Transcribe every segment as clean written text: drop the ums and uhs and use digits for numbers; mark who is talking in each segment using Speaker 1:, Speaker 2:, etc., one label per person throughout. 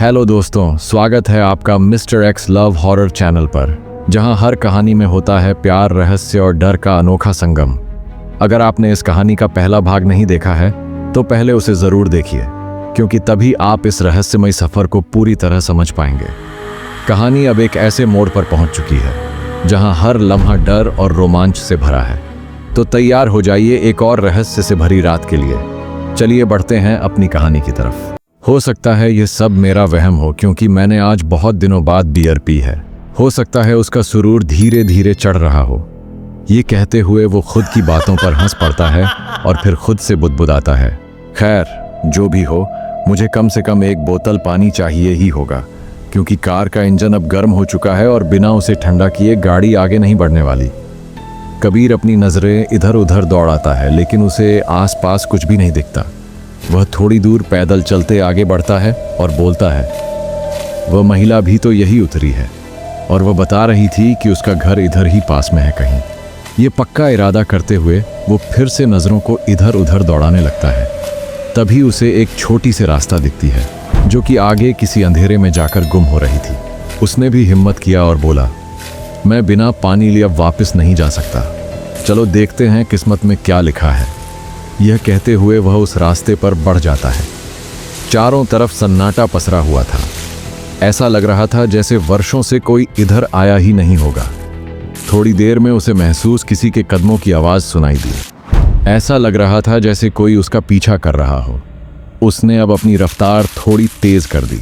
Speaker 1: Hello दोस्तों, स्वागत है आपका mister x love horror channel पर, जहां हर कहानी में होता है प्यार, रहस्य और डर का अनोखा संगम। अगर आपने इस कहानी का पहला भाग नहीं देखा है तो पहले उसे ज़रूर देखिए, क्योंकि तभी आप इस रहस्यमय सफ़र को पूरी तरह समझ पाएंगे। कहानी अब एक ऐसे मोड़ पर पहुंच चुकी है जहां हर लम्हा डर और रोमांच से भरा है। तो तैयार हो जाइए एक और रहस्य से भरी रात के लिए। चलिए बढ़ते हैं अपनी कहानी की तरफ। हो सकता है ये सब मेरा वहम हो, क्योंकि मैंने आज बहुत दिनों बाद बियर पी है। हो सकता है उसका सुरूर धीरे धीरे चढ़ रहा हो। ये कहते हुए वो खुद की बातों पर हंस पड़ता है और फिर खुद से बुदबुदाता है। खैर, जो भी हो, मुझे कम से कम एक बोतल पानी चाहिए ही होगा, क्योंकि कार का इंजन अब गर्म हो चुका है और बिना उसे ठंडा किए गाड़ी आगे नहीं बढ़ने वाली। कबीर अपनी नज़रें इधर उधर दौड़ाता है, लेकिन उसे आसपास कुछ भी नहीं दिखता। वह थोड़ी दूर पैदल चलते आगे बढ़ता है और बोलता है, वह महिला भी तो यही उतरी है और वह बता रही थी कि उसका घर इधर ही पास में है कहीं। ये पक्का इरादा करते हुए वो फिर से नज़रों को इधर उधर दौड़ाने लगता है। तभी उसे एक छोटी सी रास्ता दिखती है, जो कि आगे किसी अंधेरे में जाकर गुम हो रही थी। उसने भी हिम्मत किया और बोला, मैं बिना पानी लिए अब वापस नहीं जा सकता। चलो देखते हैं किस्मत में क्या लिखा है। यह कहते हुए वह उस रास्ते पर बढ़ जाता है। चारों तरफ सन्नाटा पसरा हुआ था। ऐसा लग रहा था जैसे वर्षों से कोई इधर आया ही नहीं होगा। थोड़ी देर में उसे महसूस किसी के कदमों की आवाज़ सुनाई दी। ऐसा लग रहा था जैसे कोई उसका पीछा कर रहा हो। उसने अब अपनी रफ्तार थोड़ी तेज कर दी।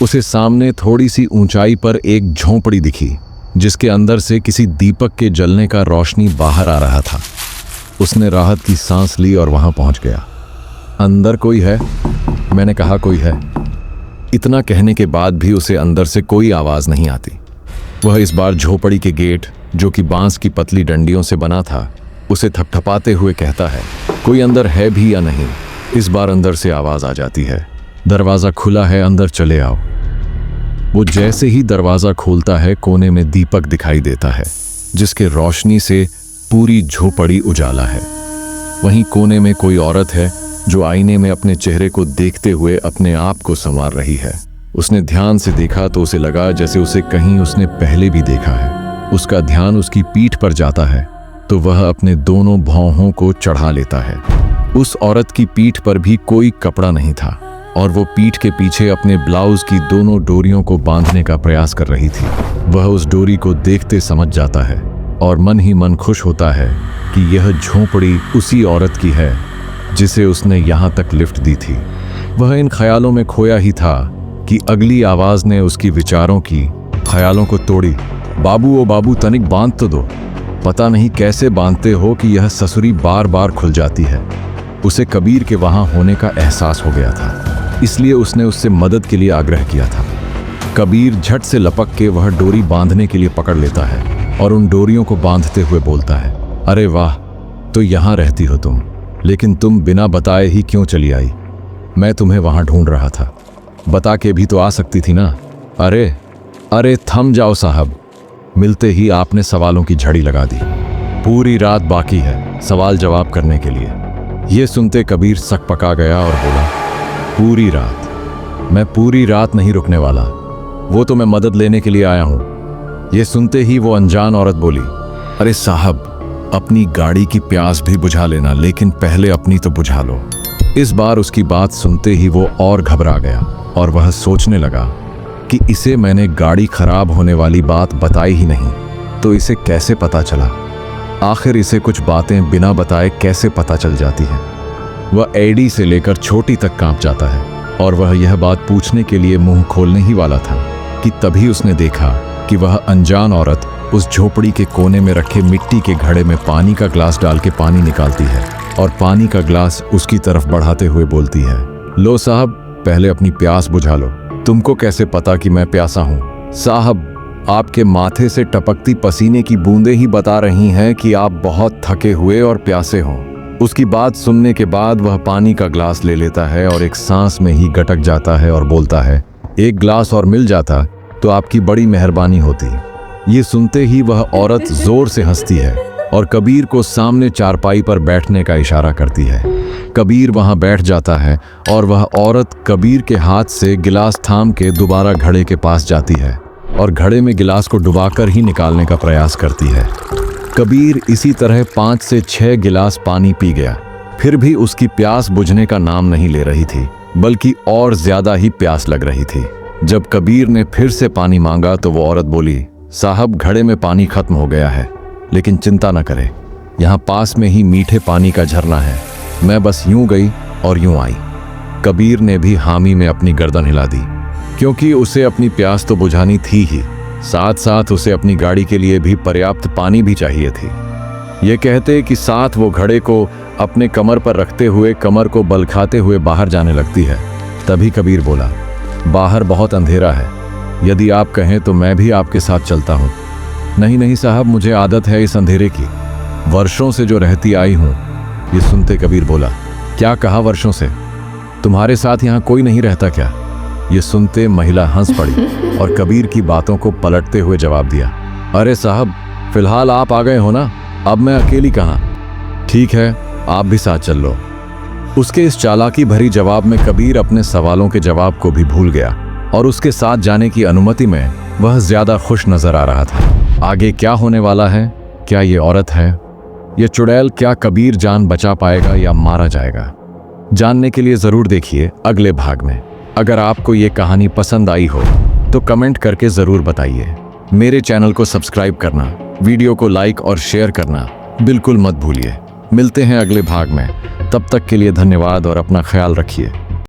Speaker 1: उसे सामने थोड़ी सी ऊंचाई पर एक झोंपड़ी दिखी, जिसके अंदर से किसी दीपक के जलने का रोशनी बाहर आ रहा था। उसने राहत की सांस ली और वहां पहुंच गया। अंदर कोई है? मैंने कहा कोई है। इतना कहने के बाद भी उसे अंदर से कोई आवाज नहीं आती। वह इस बार झोपड़ी के गेट, जो कि बांस की पतली डंडियों से बना था, उसे थपथपाते हुए कहता है, कोई अंदर है भी या नहीं। इस बार अंदर से आवाज आ जाती है, दरवाजा खुला है, अंदर चले आओ। वो जैसे ही दरवाजा खोलता है, कोने में दीपक दिखाई देता है, जिसके रोशनी से पूरी झोपड़ी उजाला है। वहीं कोने में कोई औरत है जो आईने में अपने चेहरे को देखते हुए अपने आप को संवार रही है। उसने ध्यान से देखा तो उसे लगा जैसे उसे कहीं उसने पहले भी देखा है। उसका ध्यान उसकी पीठ पर जाता है तो वह अपने दोनों भौहों को चढ़ा लेता है। उस औरत की पीठ पर भी कोई कपड़ा नहीं था और वो पीठ के पीछे अपने ब्लाउज की दोनों डोरियों को बांधने का प्रयास कर रही थी। वह उस डोरी को देखते समझ जाता है और मन ही मन खुश होता है कि यह झोंपड़ी उसी औरत की है जिसे उसने यहाँ तक लिफ्ट दी थी। वह इन ख्यालों में खोया ही था कि अगली आवाज़ ने उसकी विचारों की ख्यालों को तोड़ी। बाबू, ओ बाबू, तनिक बांध तो दो। पता नहीं कैसे बांधते हो कि यह ससुरी बार बार खुल जाती है। उसे कबीर के वहाँ होने का एहसास हो गया था, इसलिए उसने उससे मदद के लिए आग्रह किया था। कबीर झट से लपक के वह डोरी बांधने के लिए पकड़ लेता है और उन डोरियों को बांधते हुए बोलता है, अरे वाह, तो यहाँ रहती हो तुम, लेकिन तुम बिना बताए ही क्यों चली आई? मैं तुम्हें वहाँ ढूंढ रहा था, बता के भी तो आ सकती थी ना। अरे थम जाओ साहब, मिलते ही आपने सवालों की झड़ी लगा दी। पूरी रात बाकी है सवाल जवाब करने के लिए। ये सुनते कबीर सकपका गया और बोला, पूरी रात? मैं पूरी रात नहीं रुकने वाला, वो तो मैं मदद लेने के लिए आया हूँ। ये सुनते ही वो अनजान औरत बोली, अरे साहब, अपनी गाड़ी की प्यास भी बुझा लेना, लेकिन पहले अपनी तो बुझा लो। इस बार उसकी बात सुनते ही वो और घबरा गया और वह सोचने लगा कि इसे मैंने गाड़ी खराब होने वाली बात बताई ही नहीं, तो इसे कैसे पता चला? आखिर इसे कुछ बातें बिना बताए कैसे पता चल जाती हैं? वह एडी से लेकर छोटी तक कांप जाता है और वह यह बात पूछने के लिए मुंह खोलने ही वाला था कि तभी उसने देखा कि वह अनजान औरत उस झोपड़ी के कोने में रखे मिट्टी के घड़े में पानी का ग्लास डाल के पानी निकालती है और पानी का ग्लास उसकी तरफ बढ़ाते हुए बोलती है, लो साहब, पहले अपनी प्यास बुझा लो। तुमको कैसे पता कि मैं प्यासा हूँ? साहब, आपके माथे से टपकती पसीने की बूंदें ही बता रही हैं कि आप बहुत थके हुए और प्यासे हों। उसकी बात सुनने के बाद वह पानी का ग्लास ले लेता है और एक सांस में ही गटक जाता है और बोलता है, एक ग्लास और मिल जाता तो आपकी बड़ी मेहरबानी होती। ये सुनते ही वह औरत जोर से हंसती है और कबीर को सामने चारपाई पर बैठने का इशारा करती है। कबीर वहां बैठ जाता है और वह औरत कबीर के हाथ से गिलास थाम के दोबारा घड़े के पास जाती है और घड़े में गिलास को डुबाकर ही निकालने का प्रयास करती है। कबीर इसी तरह 5 से 6 गिलास पानी पी गया, फिर भी उसकी प्यास बुझने का नाम नहीं ले रही थी, बल्कि और ज्यादा ही प्यास लग रही थी। जब कबीर ने फिर से पानी मांगा तो वो औरत बोली, साहब घड़े में पानी खत्म हो गया है, लेकिन चिंता न करे, यहाँ पास में ही मीठे पानी का झरना है। मैं बस यूं गई और यूं आई। कबीर ने भी हामी में अपनी गर्दन हिला दी, क्योंकि उसे अपनी प्यास तो बुझानी थी ही, साथ साथ उसे अपनी गाड़ी के लिए भी पर्याप्त पानी भी चाहिए थी। ये कहते कि साथ वो घड़े को अपने कमर पर रखते हुए कमर को बल खाते हुए बाहर जाने लगती है। तभी कबीर बोला, बाहर बहुत अंधेरा है, यदि आप कहें तो मैं भी आपके साथ चलता हूँ। नहीं नहीं साहब, मुझे आदत है इस अंधेरे की, वर्षों से जो रहती आई हूँ। ये सुनते कबीर बोला, क्या कहा वर्षों से? तुम्हारे साथ यहाँ कोई नहीं रहता क्या? ये सुनते महिला हंस पड़ी और कबीर की बातों को पलटते हुए जवाब दिया, अरे साहब, फिलहाल आप आ गए हो ना, अब मैं अकेली कहाँ। ठीक है, आप भी साथ चल लो। उसके इस चालाकी भरी जवाब में कबीर अपने सवालों के जवाब को भी भूल गया और उसके साथ जाने की अनुमति में वह ज्यादा खुश नजर आ रहा था। आगे क्या होने वाला है? क्या ये औरत है, ये चुड़ैल, क्या कबीर जान बचा पाएगा या मारा जाएगा? जानने के लिए जरूर देखिए अगले भाग में। अगर आपको ये कहानी पसंद आई हो तो कमेंट करके जरूर बताइए। मेरे चैनल को सब्सक्राइब करना, वीडियो को लाइक और शेयर करना बिल्कुल मत भूलिए। मिलते हैं अगले भाग में, तब तक के लिए धन्यवाद और अपना ख्याल रखिए।